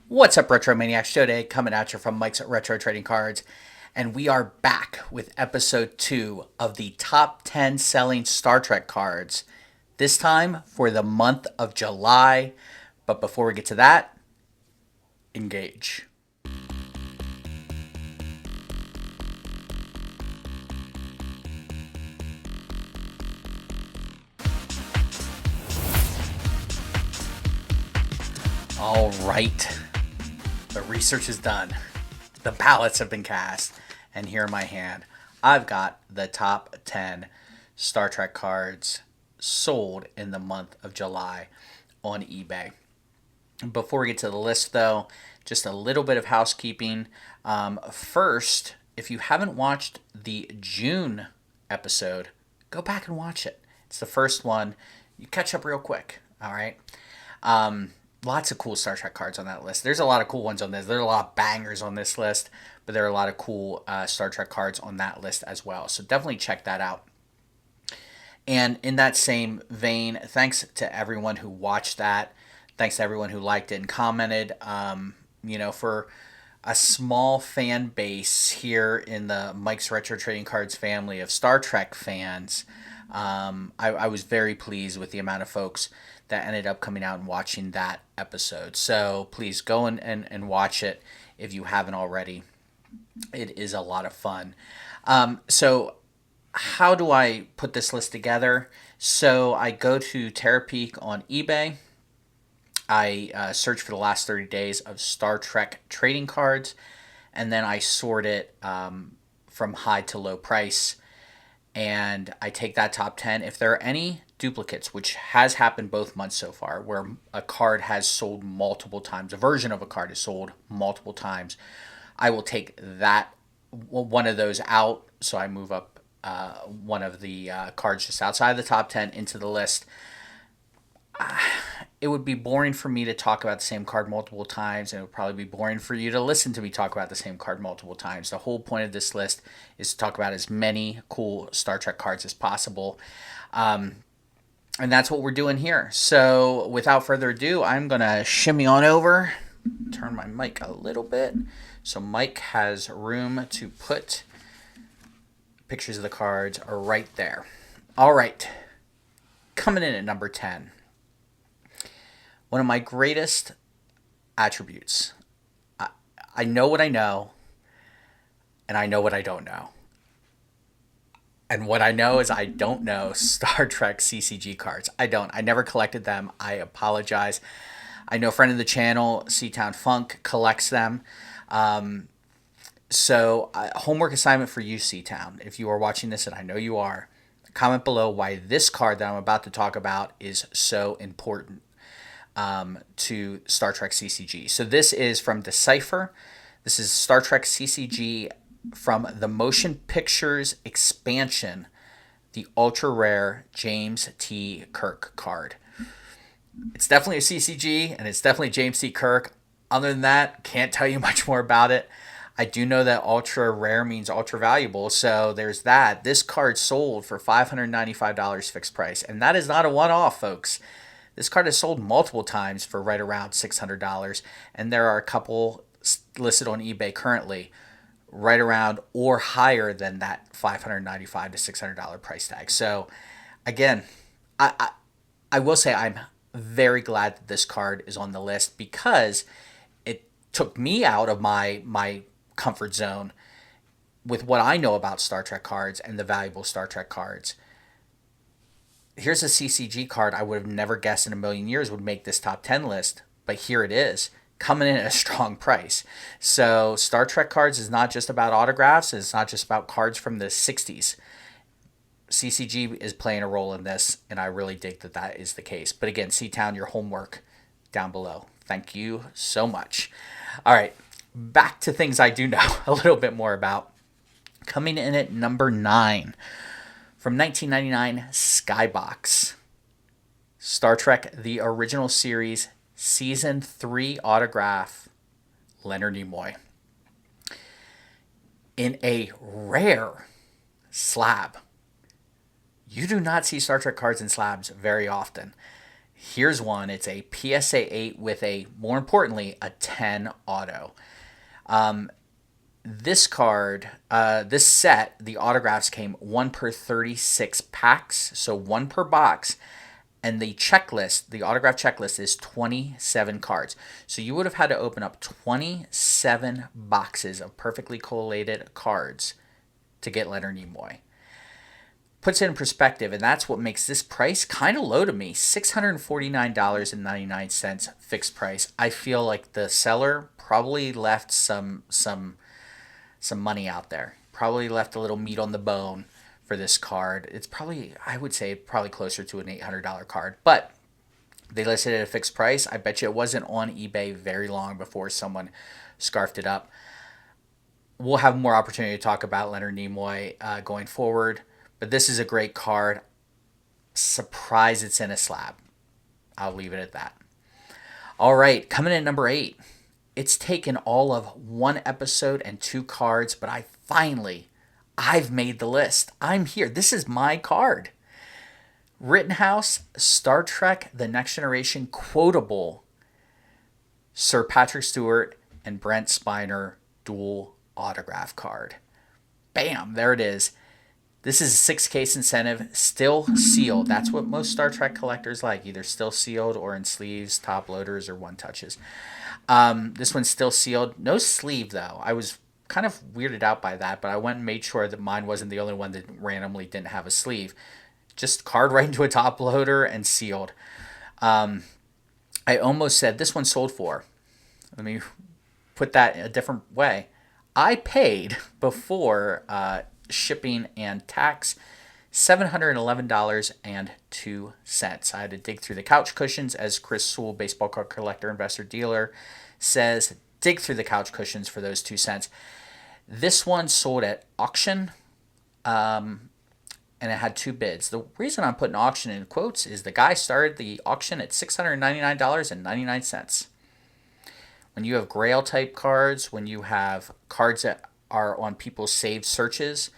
What's up, Retro Maniacs? Today coming at you from Mike's Retro Trading Cards, and we are back with episode 2 of the top 10 selling Star Trek cards. This time for the month of July. But before we get to that, engage. All right, the research is done. The ballots have been cast, and here in my hand, I've got the top 10 Star Trek cards sold in the month of July on eBay. Before we get to the list, though, just a little bit of housekeeping. First, if you haven't watched the June episode, go back and watch it. It's the first one. You catch up real quick. All right. Lots of cool Star Trek cards on that list. There's a lot of cool ones on this. There are a lot of bangers on this list, but there are a lot of cool Star Trek cards on that list as well. So definitely check that out. And in that same vein, thanks to everyone who watched that. Thanks to everyone who liked it and commented. For a small fan base here in the Mike's Retro Trading Cards family of Star Trek fans, I was very pleased with the amount of folks that ended up coming out and watching that episode. So please go and watch it if you haven't already. It is a lot of fun. So how do I put this list together? So I go to Terapeak on eBay. I search for the last 30 days of Star Trek trading cards, and then I sort it from high to low price. And I take that top 10. If there are any duplicates, which has happened both months so far, where a card has sold multiple times, a version of a card is sold multiple times, I will take that one of those out. So I move up one of the cards just outside of the top 10 into the list. It would be boring for me to talk about the same card multiple times, and it would probably be boring for you to listen to me talk about the same card multiple times. The whole point of this list is to talk about as many cool Star Trek cards as possible. And that's what we're doing here. So without further ado, I'm going to shimmy on over, turn my mic a little bit so Mike has room to put pictures of the cards right there. All right, coming in at number 10. One of my greatest attributes. I know what I know, and I know what I don't know. And what I know is I don't know Star Trek CCG cards. I don't. I never collected them. I apologize. I know a friend of the channel, Seatown Funk, collects them. Homework assignment for you, Seatown. If you are watching this, and I know you are, comment below why this card that I'm about to talk about is so important to Star Trek CCG. So this is from Decipher. This is Star Trek CCG from the Motion Pictures expansion, the ultra rare James T. Kirk card. It's definitely a CCG, and it's definitely James T. Kirk. Other than that, can't tell you much more about it. I do know that ultra rare means ultra valuable, so there's that. This card sold for $595 fixed price, and that is not a one-off, folks. This card has sold multiple times for right around $600, and there are a couple listed on eBay currently right around or higher than that $595 to $600 price tag. So, again, I will say I'm very glad that this card is on the list because it took me out of my comfort zone with what I know about Star Trek cards and the valuable Star Trek cards. Here's a CCG card I would have never guessed in a million years would make this top 10 list, but here it is, coming in at a strong price. So Star Trek cards is not just about autographs, it's not just about cards from the 60s. CCG is playing a role in this, and I really dig that that is the case. But again, Seatown, your homework down below. Thank you so much. All right, back to things I do know a little bit more about. Coming in at number 9. From 1999, Skybox. Star Trek, the original series, Season 3 autograph, Leonard Nimoy. In a rare slab. You do not see Star Trek cards in slabs very often. Here's one. It's a PSA 8 with more importantly, a 10 auto. This card, this set, the autographs came 1 per 36 packs, so 1 per box. And the checklist, the autograph checklist, is 27 cards. So you would have had to open up 27 boxes of perfectly collated cards to get Leonard Nimoy. Puts it in perspective, and that's what makes this price kind of low to me. $649.99 fixed price. I feel like the seller probably left some money out there. Probably left a little meat on the bone for this card. It's probably, I would say, probably closer to an $800 card. But they listed it at a fixed price. I bet you it wasn't on eBay very long before someone scarfed it up. We'll have more opportunity to talk about Leonard Nimoy going forward. But this is a great card. Surprised it's in a slab. I'll leave it at that. All right, coming in number 8. It's taken all of 1 episode and 2 cards, but I've made the list. I'm here. This is my card. Rittenhouse, Star Trek The Next Generation quotable. Sir Patrick Stewart and Brent Spiner dual autograph card. Bam, there it is. This is a 6-case incentive, still sealed. That's what most Star Trek collectors like, either still sealed or in sleeves, top loaders, or one touches. This one's still sealed. No sleeve, though. I was kind of weirded out by that, but I went and made sure that mine wasn't the only one that randomly didn't have a sleeve. Just card right into a top loader and sealed. I almost said this one sold for. Let me put that a different way. I paid before shipping and tax $711.02. I had to dig through the couch cushions, as Chris Sewell, baseball card collector, investor, dealer, says. Dig through the couch cushions for those 2 cents. This one sold at auction, and it had 2 bids. The reason I'm putting auction in quotes is the guy started the auction at $699.99. When you have Grail type cards, when you have cards that are on people's saved searches,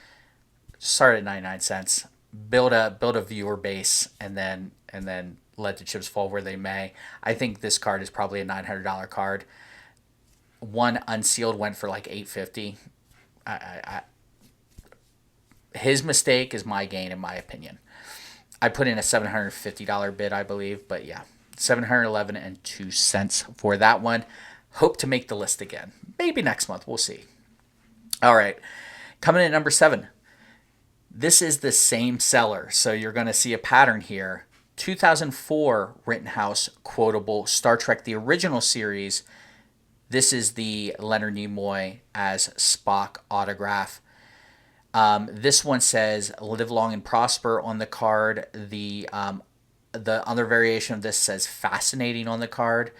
start at 99 cents. Build a viewer base, and then let the chips fall where they may. I think this card is probably a $900 card. One unsealed went for like $850. His mistake is my gain, in my opinion. I put in a $750 bid, I believe, but yeah, $711.02 for that one. Hope to make the list again. Maybe next month. We'll see. All right. Coming in at number 7. This is the same seller, so you're going to see a pattern here. 2004 Rittenhouse quotable Star Trek, the original series. This is the Leonard Nimoy as Spock autograph. This one says "Live long and prosper" on the card. The other variation of this says "Fascinating" on the card.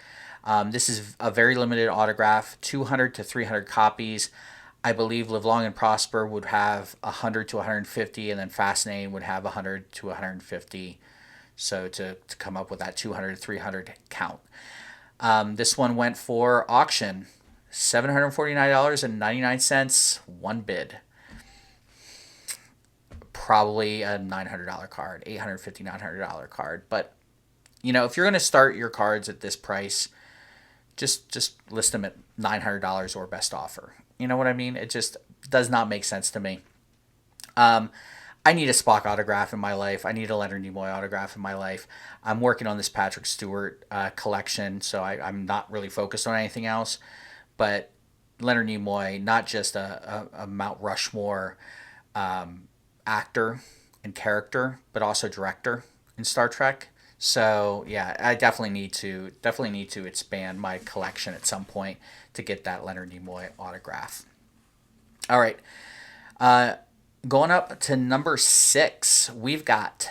This is a very limited autograph, 200 to 300 copies. I believe "Live Long and Prosper" would have 100 to 150, and then "Fascinating" would have 100 to 150. So to come up with that 200 to 300 count. This one went for auction, $749.99, one bid. Probably a $900 card, $850, $900 card. But, if you're going to start your cards at this price, just list them at $900 or best offer. You know what I mean? It just does not make sense to me. I need a Spock autograph in my life. I need a Leonard Nimoy autograph in my life. I'm working on this Patrick Stewart collection, so I'm not really focused on anything else. But Leonard Nimoy, not just a Mount Rushmore actor and character, but also director in Star Trek. So yeah, I definitely need to expand my collection at some point to get that Leonard Nimoy autograph. All right, going up to number 6, we've got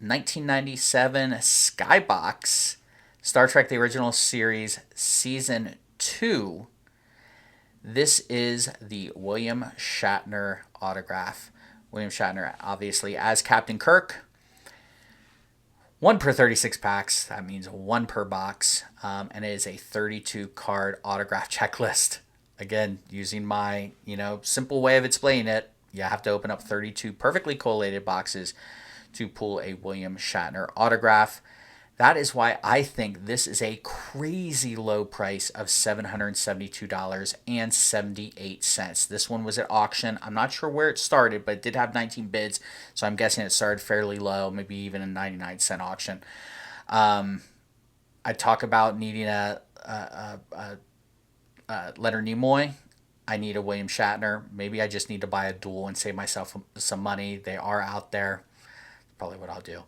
1997 Skybox Star Trek: The Original Series Season 2. This is the William Shatner autograph. William Shatner, obviously, as Captain Kirk. 1 per 36 packs. That means 1 per box. And it is a 32-card autograph checklist. Again, using my, simple way of explaining it, you have to open up 32 perfectly collated boxes to pull a William Shatner autograph. That is why I think this is a crazy low price of $772.78. This one was at auction. I'm not sure where it started, but it did have 19 bids, so I'm guessing it started fairly low, maybe even a 99-cent auction. I talk about needing a Leonard Nimoy. I need a William Shatner. Maybe I just need to buy a duel and save myself some money. They are out there. Probably what I'll do.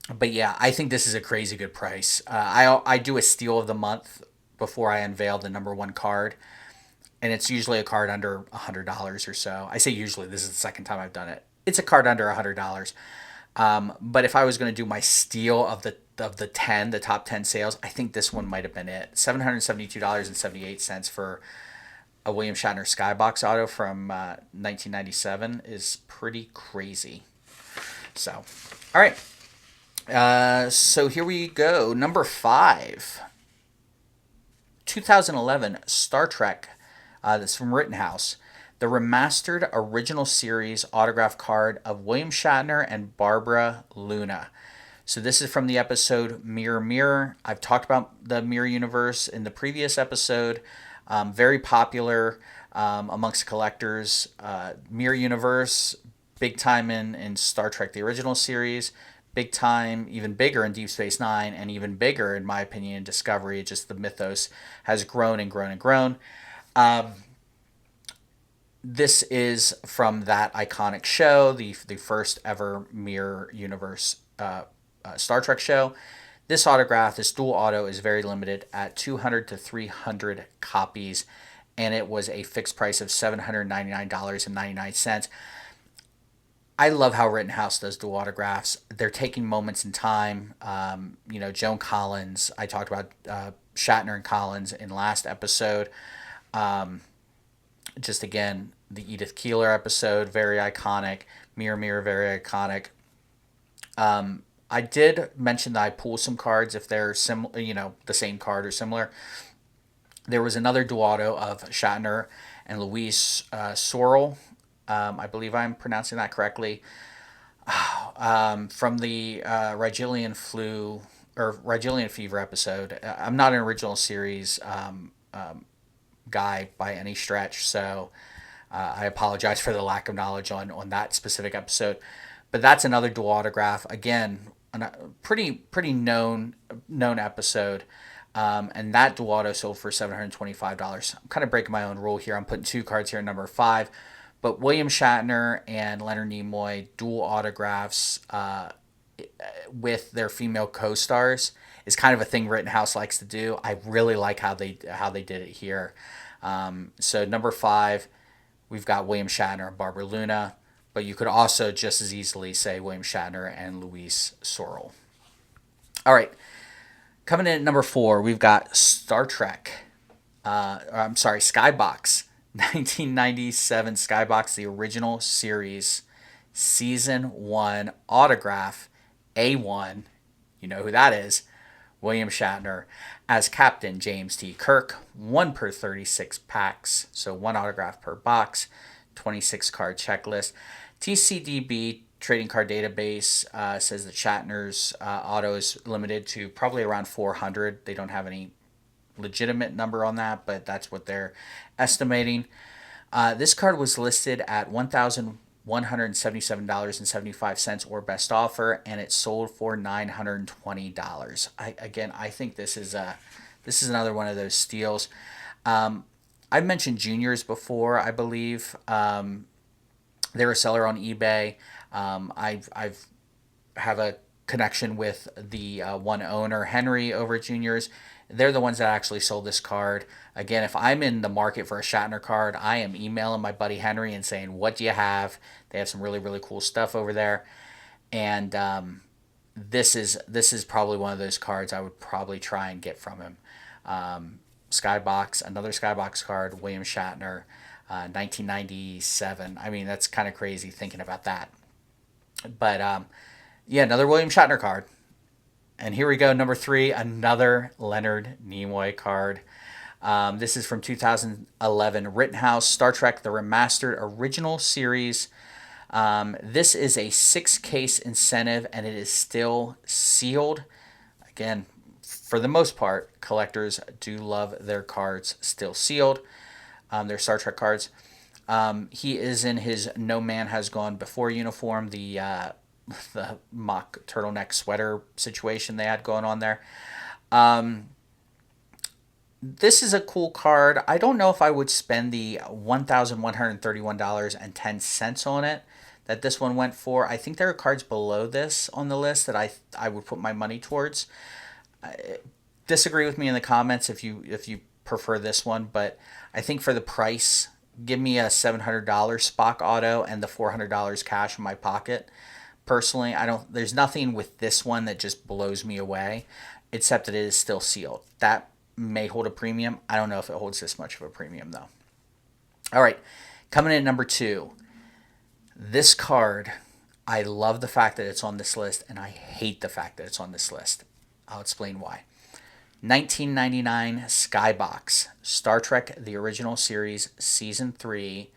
But yeah, I think this is a crazy good price. I do a steal of the month before I unveil the number one card, and it's usually a card under $100 or so. I say usually. This is the second time I've done it. It's a card under $100. But if I was going to do my steal of the top 10 sales, I think this one might have been it. $772.78 for a William Shatner Skybox auto from 1997 is pretty crazy. So, all right. So here we go. Number 5, 2011 Star Trek. That's from Rittenhouse. The remastered original series autograph card of William Shatner and Barbara Luna. So this is from the episode Mirror Mirror. I've talked about the Mirror Universe in the previous episode. Very popular amongst collectors. Mirror Universe, big time in Star Trek, the original series. Big time, even bigger in Deep Space Nine, and even bigger, in my opinion, in Discovery. Just the mythos has grown and grown and grown. This is from that iconic show, the first ever Mirror Universe Star Trek show. This autograph, this dual auto, is very limited at 200 to 300 copies, and it was a fixed price of $799.99. I love how Rittenhouse does dual autographs. They're taking moments in time. Joan Collins. I talked about Shatner and Collins in last episode. Just again, the Edith Keeler episode, very iconic. Mirror Mirror, very iconic. I did mention that I pull some cards if they're similar, the same card or similar. There was another dual auto of Shatner and Louise Sorel. I believe I'm pronouncing that correctly. From the Rigelian flu or Rigelian fever episode. I'm not an original series guy by any stretch, so I apologize for the lack of knowledge on that specific episode. But that's another dual autograph. Again, a pretty known episode. And that dual auto sold for $725. I'm kind of breaking my own rule here. I'm putting two cards here, number 5. But William Shatner and Leonard Nimoy dual autographs with their female co-stars is kind of a thing Rittenhouse likes to do. I really like how they did it here. So number 5, we've got William Shatner and Barbara Luna, but you could also just as easily say William Shatner and Louise Sorel. All right, coming in at number 4, we've got Star Trek. Skybox. 1997 Skybox, the original series, season 1 autograph, A1. You know who that is. William Shatner as Captain James T. Kirk, 1 per 36 packs, so 1 autograph per box, 26 card checklist. TCDB trading card database says that Shatner's auto is limited to probably around 400. They don't have any legitimate number on that, but that's what they're estimating. This card was listed at $1,177.75 or best offer, and it sold for $920. I think this is another one of those steals. I've mentioned juniors before, I believe. They're a seller on eBay. I've have a connection with the one owner, Henry, over at Juniors. They're the ones that actually sold this card. Again, if I'm in the market for a Shatner card, I am emailing my buddy Henry and saying, what do you have? They have some really, really cool stuff over there. And this is probably one of those cards I would probably try and get from him. Skybox, another Skybox card, William Shatner, 1997. I mean, that's kind of crazy thinking about that. But another William Shatner card. And here we go, number 3, another Leonard Nimoy card. This is from 2011 Rittenhouse, Star Trek, the remastered original series. This is a 6 case incentive, and it is still sealed. Again, for the most part, collectors do love their cards still sealed, their Star Trek cards. He is in his No Man Has Gone Before uniform, the mock turtleneck sweater situation they had going on there. This is a cool card. I don't know if I would spend the $1,131.10 on it that this one went for. I think there are cards below this on the list that I would put my money towards. Disagree with me in the comments if you prefer this one, but I think for the price, give me a $700 Spock auto and the $400 cash in my pocket. Personally, I don't. There's nothing with this one that just blows me away, except that it is still sealed. That may hold a premium. I don't know if it holds this much of a premium though. All right, coming in at number 2. This card, I love the fact that it's on this list, and I hate the fact that it's on this list. I'll explain why. 1999 Skybox, Star Trek The Original Series, Season 3,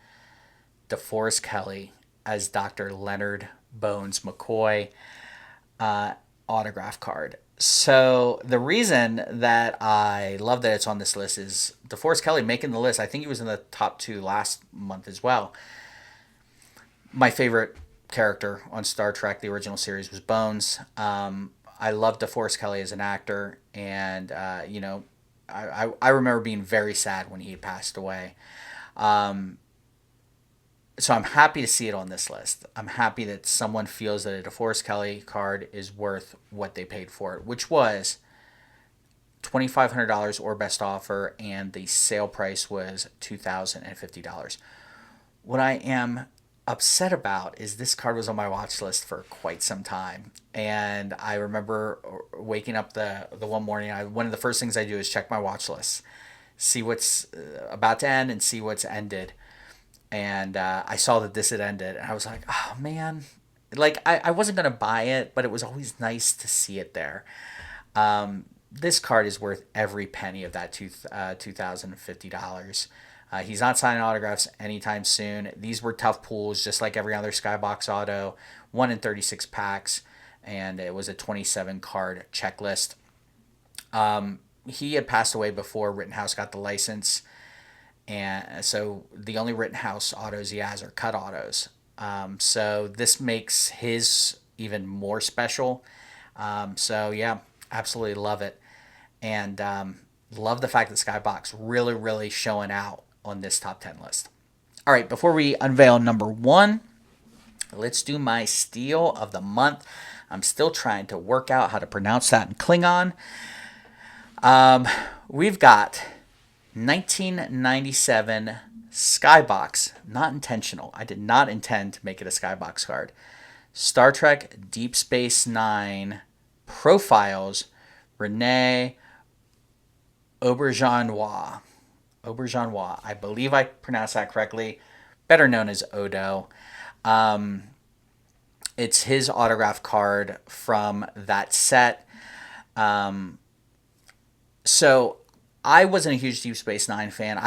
DeForest Kelley as Dr. Leonard Bones McCoy autograph card. So the reason that I love that it's on this list is DeForest Kelley making the list. I think he was in the top 2 last month as well. My favorite character on Star Trek, the original series, was Bones. I love DeForest Kelley as an actor, and I remember being very sad when he passed away. So I'm happy to see it on this list. I'm happy that someone feels that a DeForest Kelley card is worth what they paid for it, which was $2,500 or best offer, and the sale price was $2,050. What I am upset about is this card was on my watch list for quite some time, and I remember waking up the one morning. One of the first things I do is check my watch list, see what's about to end and see what's ended. And I saw that this had ended, and I was like, oh man, like I wasn't gonna buy it, but it was always nice to see it there. This card is worth every penny of that $2,050. He's not signing autographs anytime soon. These were tough pulls, just like every other Skybox auto, 1 in 36 packs, and it was a 27 card checklist. He had passed away before Rittenhouse got the license, and so the only Rittenhouse autos he has are cut autos. So this makes his even more special. So yeah, absolutely love it, and love the fact that Skybox really, really showing out on this top 10 list. All right, before we unveil number 1, let's do my steal of the month. I'm still trying to work out how to pronounce that in Klingon. We've got 1997 Skybox, not intentional. I did not intend to make it a Skybox card. Star Trek Deep Space Nine Profiles, Rene Auberjonois. I believe I pronounced that correctly. Better known as Odo. It's his autograph card from that set. So I wasn't a huge Deep Space Nine fan.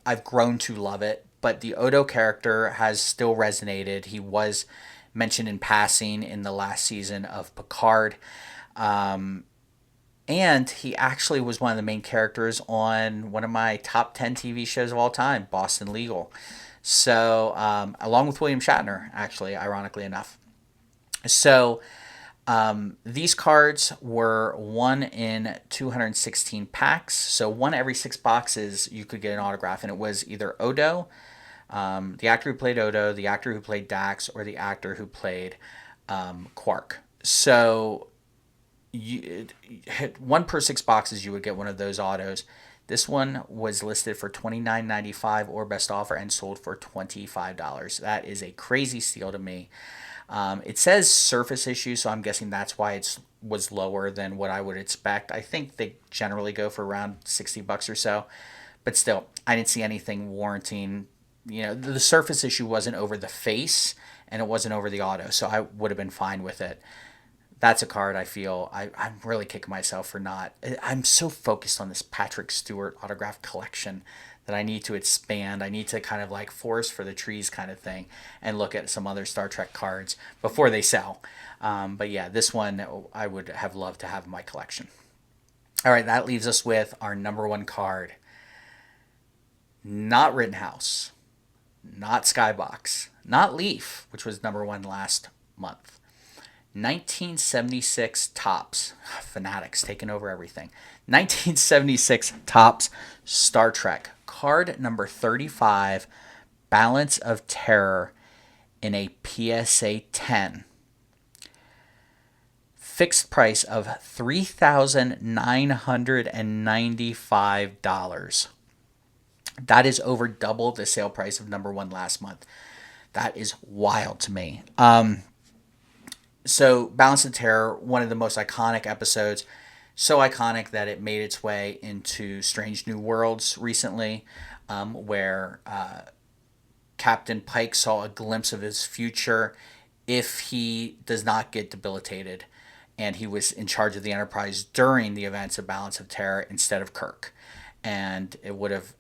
I've grown to love it, but the Odo character has still resonated. He was mentioned in passing in the last season of Picard. And he actually was one of the main characters on one of my top 10 TV shows of all time, Boston Legal. So, along with William Shatner, actually, ironically enough. So, these cards were 1 in 216 packs. So, 1 every 6 boxes, you could get an autograph. And it was either Odo, the actor who played Odo, the actor who played Dax, or the actor who played Quark. So, you hit 1 per 6 boxes, you would get one of those autos. This one was listed for $29.95 or best offer and sold for $25. That is a crazy steal to me. It says surface issue, so I'm guessing that's why it was lower than what I would expect. I think they generally go for around $60 or so, but still, I didn't see anything warranting. The surface issue wasn't over the face, and it wasn't over the auto, so I would have been fine with it. That's a card I feel I'm really kicking myself for not. I'm so focused on this Patrick Stewart autograph collection that I need to expand. I need to kind of like forest for the trees kind of thing and look at some other Star Trek cards before they sell. But yeah, this one I would have loved to have in my collection. All right, that leaves us with our number one card. Not Rittenhouse, not Skybox, not Leaf, which was number one last month. 1976 Topps. Fanatics taking over everything. 1976 Topps Star Trek. Card number 35, Balance of Terror in a PSA 10. Fixed price of $3,995. That is over double the sale price of number one last month. That is wild to me. So Balance of Terror, one of the most iconic episodes, so iconic that it made its way into Strange New Worlds recently, where Captain Pike saw a glimpse of his future if he does not get debilitated, and he was in charge of the Enterprise during the events of Balance of Terror instead of Kirk, and it would have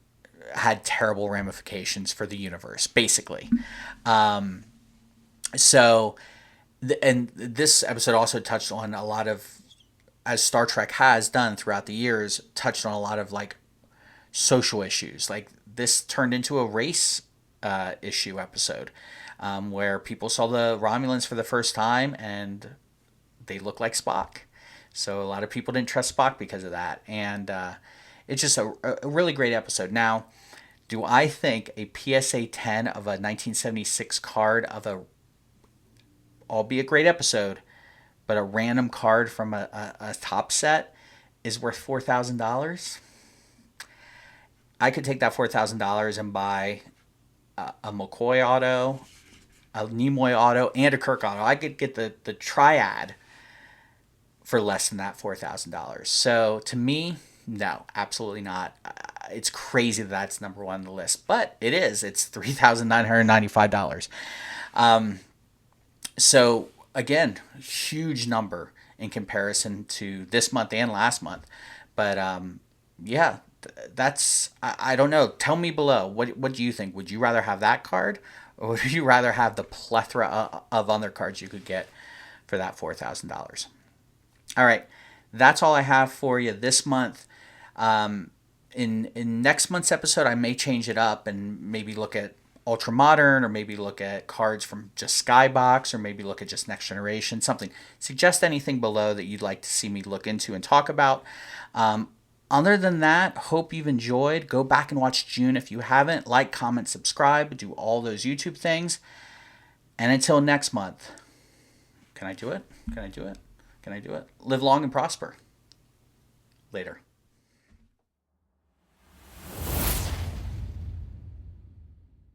had terrible ramifications for the universe, basically. So and this episode also touched on a lot of, as Star Trek has done throughout the years, touched on a lot of like social issues. Like this turned into a race issue episode, where people saw the Romulans for the first time and they look like Spock. So a lot of people didn't trust Spock because of that. And it's just a really great episode. Now, do I think a PSA 10 of a 1976 card of a, albeit great episode, but a random card from a top set is worth $4,000? I could take that $4,000 and buy a McCoy auto, a Nimoy auto, and a Kirk auto. I could get the triad for less than that $4,000. So to me, no, absolutely not. It's crazy that that's number one on the list, but it is. It's $3,995. So again, huge number in comparison to this month and last month. But yeah, that's, I don't know. Tell me below. What do you think? Would you rather have that card, or would you rather have the plethora of other cards you could get for that $4,000? All right, that's all I have for you this month. In next month's episode, I may change it up and maybe look at Ultra Modern, or maybe look at cards from just Skybox, or maybe look at just Next Generation, something. Suggest anything below that you'd like to see me look into and talk about. Other than that, hope you've enjoyed. Go back and watch June if you haven't. Like, comment, subscribe, do all those YouTube things. And until next month, can I do it? Can I do it? Can I do it? Live long and prosper. Later.